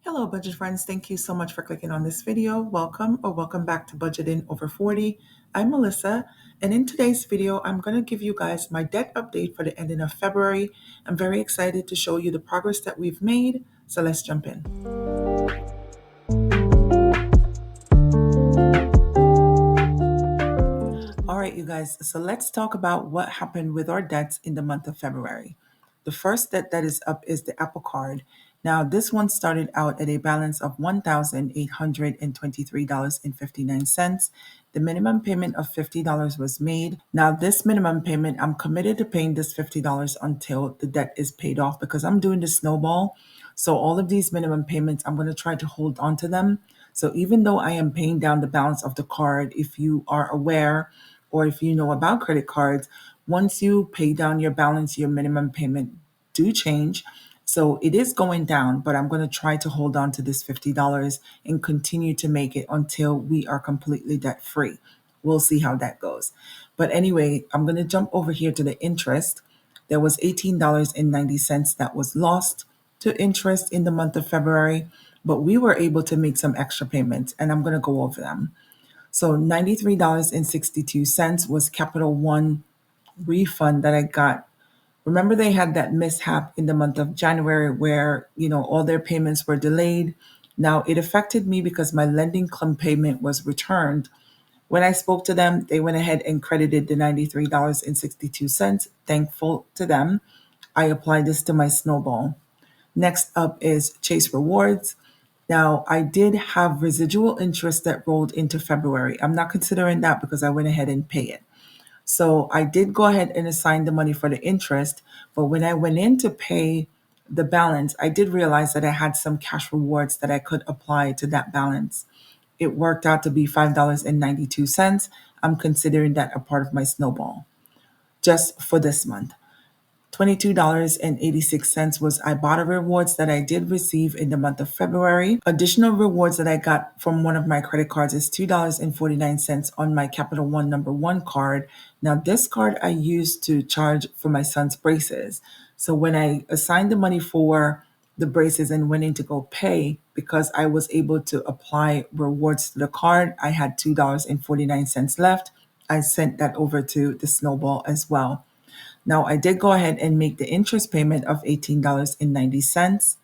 Hello, budget friends. Thank you so much for clicking on this video. Welcome or welcome back to Budgeting Over 40. I'm Melissa, and in today's video, I'm going to give you guys my debt update for the ending of February. I'm very excited to show you the progress that we've made, so let's jump in. All right, you guys, so let's talk about what happened with our debts in the month of February. The first debt that is up is the Apple Card. Now, this one started out at a balance of $1,823.59. The minimum payment of $50 was made. Now, this minimum payment, I'm committed to paying this $50 until the debt is paid off because I'm doing the snowball. So, all of these minimum payments, I'm going to try to hold on to them. So, even though I am paying down the balance of the card, if you are aware, or if you know about credit cards, once you pay down your balance, your minimum payment do change. So it is going down, but I'm going to try to hold on to this $50 and continue to make it until we are completely debt free. We'll see how that goes. But anyway, I'm going to jump over here to the interest. There was $18.90 that was lost to interest in the month of February, but we were able to make some extra payments, and I'm going to go over them. So $93.62 was Capital One refund that I got. Remember, they had that mishap in the month of January where, all their payments were delayed. Now, it affected me because my lending club payment was returned. When I spoke to them, they went ahead and credited the $93.62. Thankful to them. I applied this to my snowball. Next up is Chase Rewards. Now, I did have residual interest that rolled into February. I'm not considering that because I went ahead and paid it. So I did go ahead and assign the money for the interest, but when I went in to pay the balance, I did realize that I had some cash rewards that I could apply to that balance. It worked out to be $5.92. I'm considering that a part of my snowball just for this month. $22.86 was Ibotta rewards that I did receive in the month of February. Additional rewards that I got from one of my credit cards is $2.49 on my Capital One number one card. Now, this card I used to charge for my son's braces. So when I assigned the money for the braces and went in to go pay, because I was able to apply rewards to the card, I had $2.49 left. I sent that over to the snowball as well. Now, I did go ahead and make the interest payment of $18.90.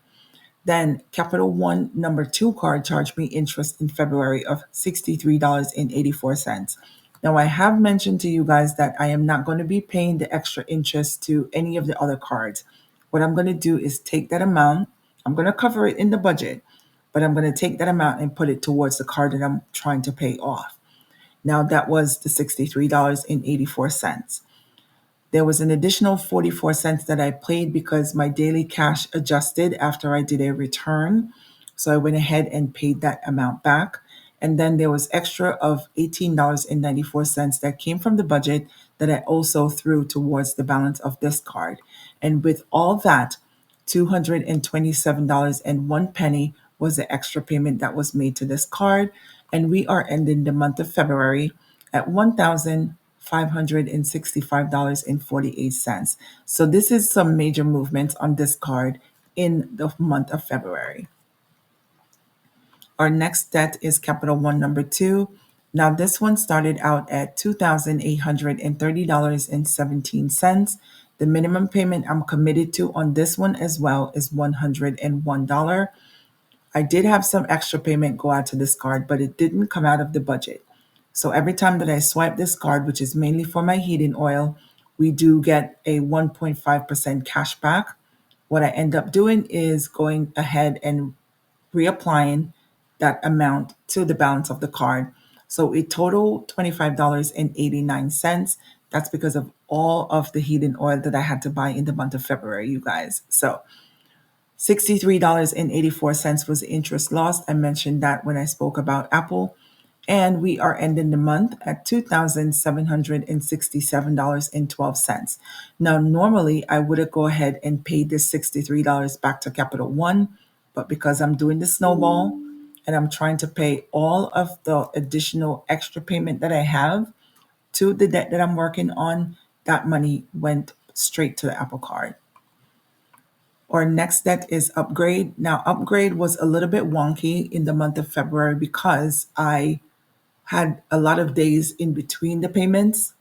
Then Capital One number two card charged me interest in February of $63.84. Now, I have mentioned to you guys that I am not going to be paying the extra interest to any of the other cards. What I'm going to do is take that amount, I'm going to cover it in the budget, but I'm going to take that amount and put it towards the card that I'm trying to pay off. Now, that was the $63.84. There was an additional 44 cents that I paid because my daily cash adjusted after I did a return. So I went ahead and paid that amount back. And then there was extra of $18.94 that came from the budget that I also threw towards the balance of this card. And with all that, $227.01 was the extra payment that was made to this card. And we are ending the month of February at $1,565.48. So this is some major movements on this card in the month of February. Our next debt is Capital One number two. Now this one started out at $2,830.17. The minimum payment I'm committed to on this one as well is $101. I did have some extra payment go out to this card, but it didn't come out of the budget. So every time that I swipe this card, which is mainly for my heating oil, we do get a 1.5% cash back. What I end up doing is going ahead and reapplying that amount to the balance of the card. So it totaled $25.89. That's because of all of the heating oil that I had to buy in the month of February, you guys. So $63.84 was the interest lost. I mentioned that when I spoke about Apple. And we are ending the month at $2,767.12. Now, normally I would have go ahead and paid this $63 back to Capital One, but because I'm doing the snowball and I'm trying to pay all of the additional extra payment that I have to the debt that I'm working on, that money went straight to the Apple Card. Our next debt is upgrade. Now, upgrade was a little bit wonky in the month of February because I had a lot of days in between the payments.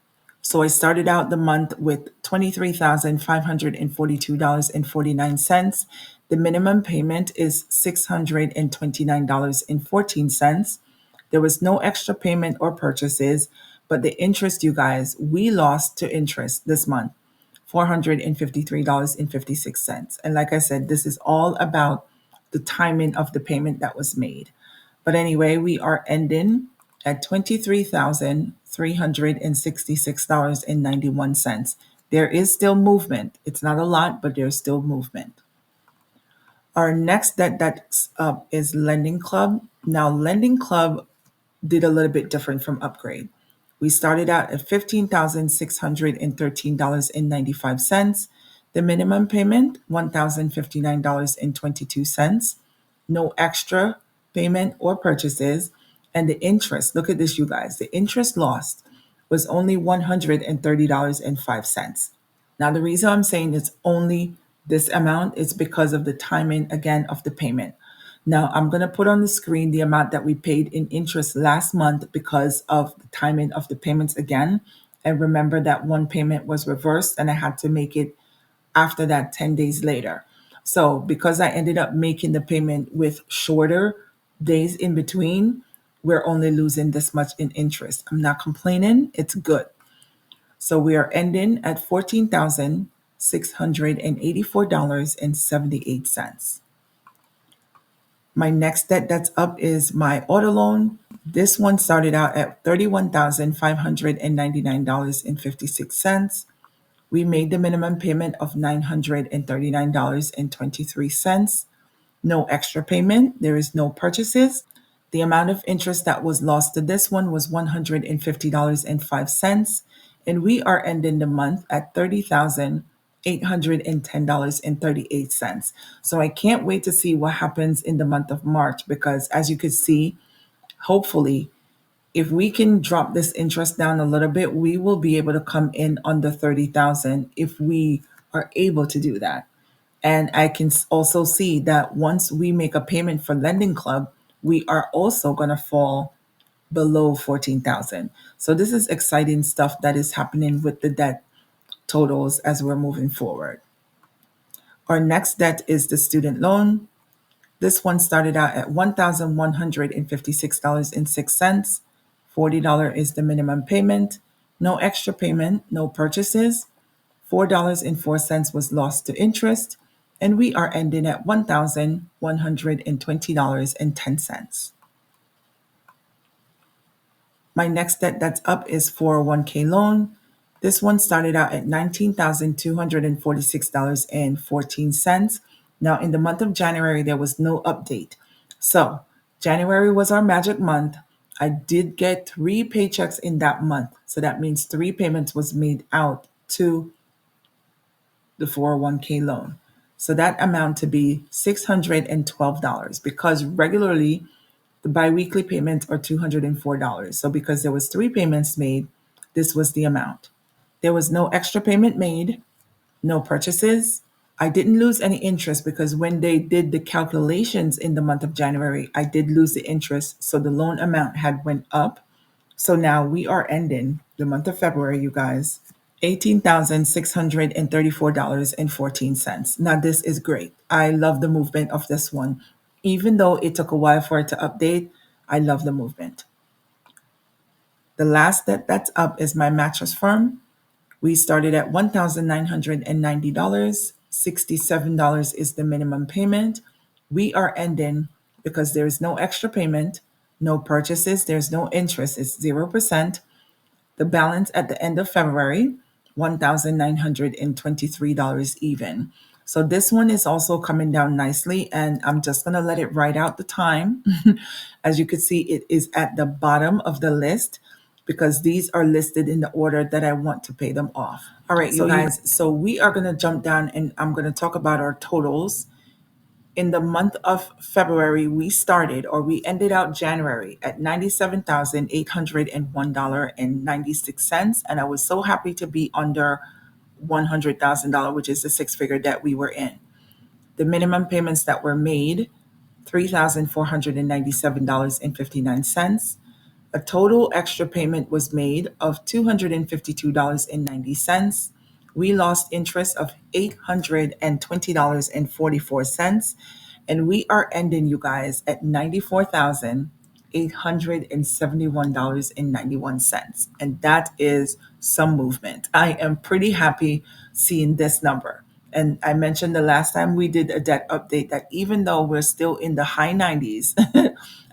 So I started out the month with $23,542.49. The minimum payment is $629.14. There was no extra payment or purchases, but the interest, you guys, we lost to interest this month, $453.56. And like I said, this is all about the timing of the payment that was made. But anyway, we are ending at $23,366.91. There is still movement. It's not a lot, but there's still movement. Our next debt that's up is Lending Club. Now, Lending Club did a little bit different from Upgrade. We started out at $15,613.95. The minimum payment, $1,059.22. No extra payment or purchases. And the interest, look at this, you guys. The interest lost was only $130.05. Now, the reason I'm saying it's only this amount is because of the timing, again, of the payment. Now, I'm going to put on the screen the amount that we paid in interest last month because of the timing of the payments again. And remember that one payment was reversed and I had to make it after that 10 days later. So because I ended up making the payment with shorter days in between, we're only losing this much in interest. I'm not complaining. It's good. So we are ending at $14,684.78. My next debt that's up is my auto loan. This one started out at $31,599.56. We made the minimum payment of $939.23. No extra payment. There is no purchases. The amount of interest that was lost to this one was $150.05. And we are ending the month at $30,810.38. So I can't wait to see what happens in the month of March because as you could see, hopefully, if we can drop this interest down a little bit, we will be able to come in under 30,000 if we are able to do that. And I can also see that once we make a payment for Lending Club, we are also going to fall below 14,000. So this is exciting stuff that is happening with the debt totals as we're moving forward. Our next debt is the student loan. This one started out at $1,156.06. $40 is the minimum payment. No extra payment, no purchases. $4.04 was lost to interest, and we are ending at $1,120.10. My next debt that's up is 401k loan. This one started out at $19,246.14. Now, in the month of January, there was no update. So, January was our magic month. I did get 3 paychecks in that month. So that means 3 payments was made out to the 401k loan. So that amount to be $612 because regularly the biweekly payments are $204. So because there was 3 payments made, this was the amount. There was no extra payment made, no purchases. I didn't lose any interest because when they did the calculations in the month of January, I did lose the interest. So the loan amount had went up. So now we are ending the month of February, you guys, $18,634.14. Now this is great. I love the movement of this one. Even though it took a while for it to update, I love the movement. The last that's up is my mattress firm. We started at $1,990. $67 is the minimum payment. We are ending because there is no extra payment, no purchases, there's no interest, it's 0%. The balance at the end of February, $1,923 even. So this one is also coming down nicely, and I'm just going to let it ride out the time. As you can see, it is at the bottom of the list because these are listed in the order that I want to pay them off. All right, you guys, so we are going to jump down and I'm going to talk about our totals. In the month of February, we ended out January at $97,801.96. And I was so happy to be under $100,000, which is the 6-figure debt we were in. The minimum payments that were made, $3,497.59. A total extra payment was made of $252.90. We lost interest of $820.44. And we are ending, you guys, at $94,871.91. And that is some movement. I am pretty happy seeing this number. And I mentioned the last time we did a debt update that even though we're still in the high 90s,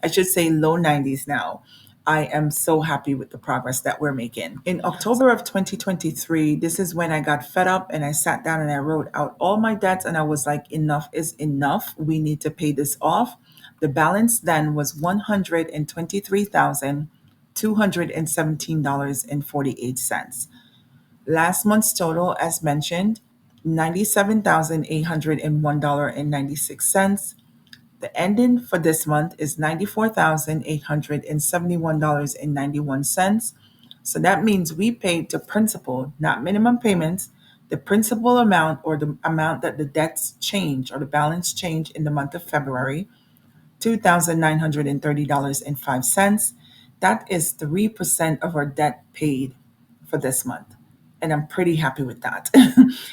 I should say low 90s now, I am so happy with the progress that we're making. In October of 2023, this is when I got fed up and I sat down and I wrote out all my debts and I was like, enough is enough. We need to pay this off. The balance then was $123,217.48. Last month's total, as mentioned, $97,801.96. The ending for this month is $94,871.91. So that means we paid the principal, not minimum payments, the principal amount or the amount that the debts change or the balance change in the month of February, $2,930.05. That is 3% of our debt paid for this month. And I'm pretty happy with that.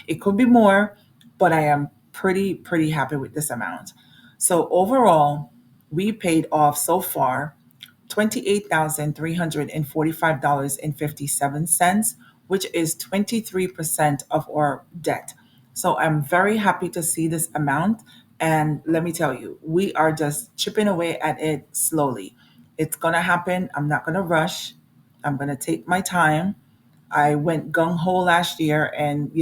It could be more, but I am pretty happy with this amount. So overall, we paid off so far $28,345.57, which is 23% of our debt. So I'm very happy to see this amount. And let me tell you, we are just chipping away at it slowly. It's going to happen. I'm not going to rush. I'm going to take my time. I went gung ho last year and,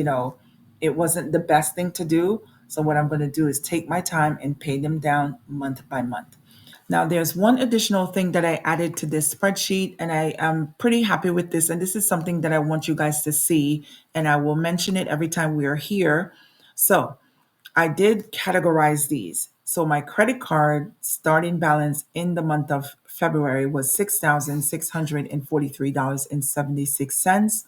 it wasn't the best thing to do. So what I'm going to do is take my time and pay them down month by month. Now, there's one additional thing that I added to this spreadsheet, and I am pretty happy with this. And this is something that I want you guys to see, and I will mention it every time we are here. So, I did categorize these. So, my credit card starting balance in the month of February was $6,643.76.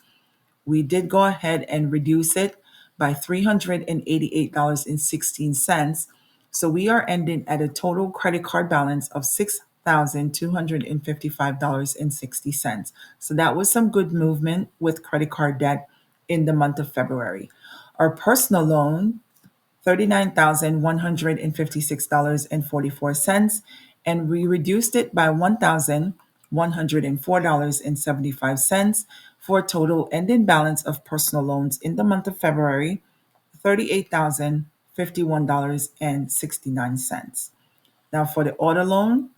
We did go ahead and reduce it by $388.16. So we are ending at a total credit card balance of $6,255.60. So that was some good movement with credit card debt in the month of February. Our personal loan, $39,156.44, and we reduced it by $1,104.75 for a total ending balance of personal loans in the month of February, $38,051.69. Now, for the auto loan,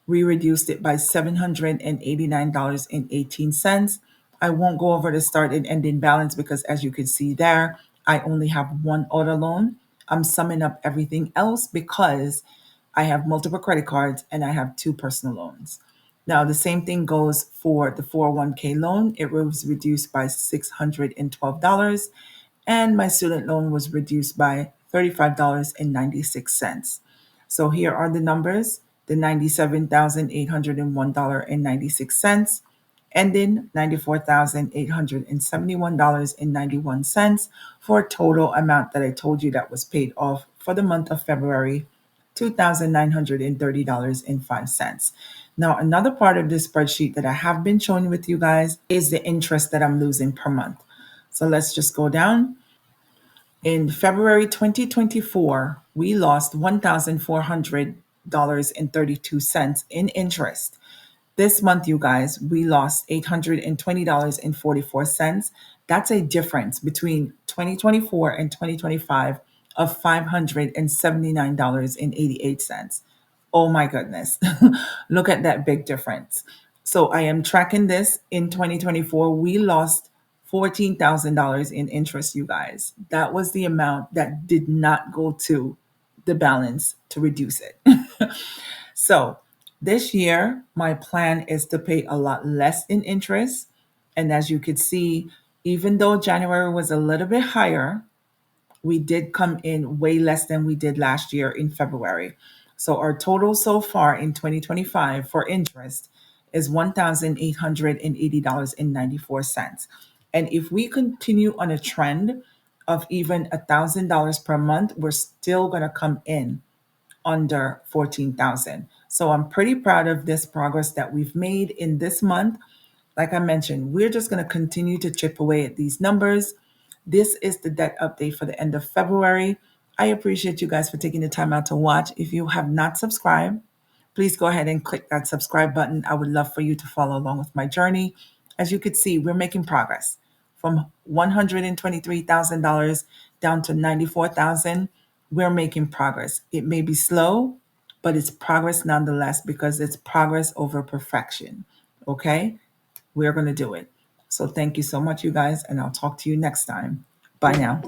we reduced it by $789.18. I won't go over the start and ending balance because, as you can see there, I only have one auto loan. I'm summing up everything else because I have multiple credit cards and I have two personal loans. Now, the same thing goes for the 401k loan. It was reduced by $612, and my student loan was reduced by $35.96. So here are the numbers: the $97,801.96, ending $94,871.91 for a total amount that I told you that was paid off for the month of February, $2,930.05. Now, another part of this spreadsheet that I have been showing with you guys is the interest that I'm losing per month. So let's just go down. In February 2024, we lost $1,400.32 in interest. This month, you guys, we lost $820.44. That's a difference between 2024 and 2025 of $579.88. Oh my goodness. Look at that big difference. So I am tracking this. In 2024, we lost $14,000 in interest, you guys. That was the amount that did not go to the balance to reduce it. So this year, my plan is to pay a lot less in interest. And as you could see, even though January was a little bit higher, we did come in way less than we did last year in February. So our total so far in 2025 for interest is $1,880.94. And if we continue on a trend of even $1,000 per month, we're still going to come in under 14,000. So I'm pretty proud of this progress that we've made in this month. Like I mentioned, we're just going to continue to chip away at these numbers. This is the debt update for the end of February. I appreciate you guys for taking the time out to watch. If you have not subscribed, please go ahead and click that subscribe button. I would love for you to follow along with my journey. As you can see, we're making progress from $123,000 down to $94,000. We're making progress. It may be slow, but it's progress nonetheless because it's progress over perfection. Okay? We're going to do it. So thank you so much, you guys, and I'll talk to you next time. Bye now.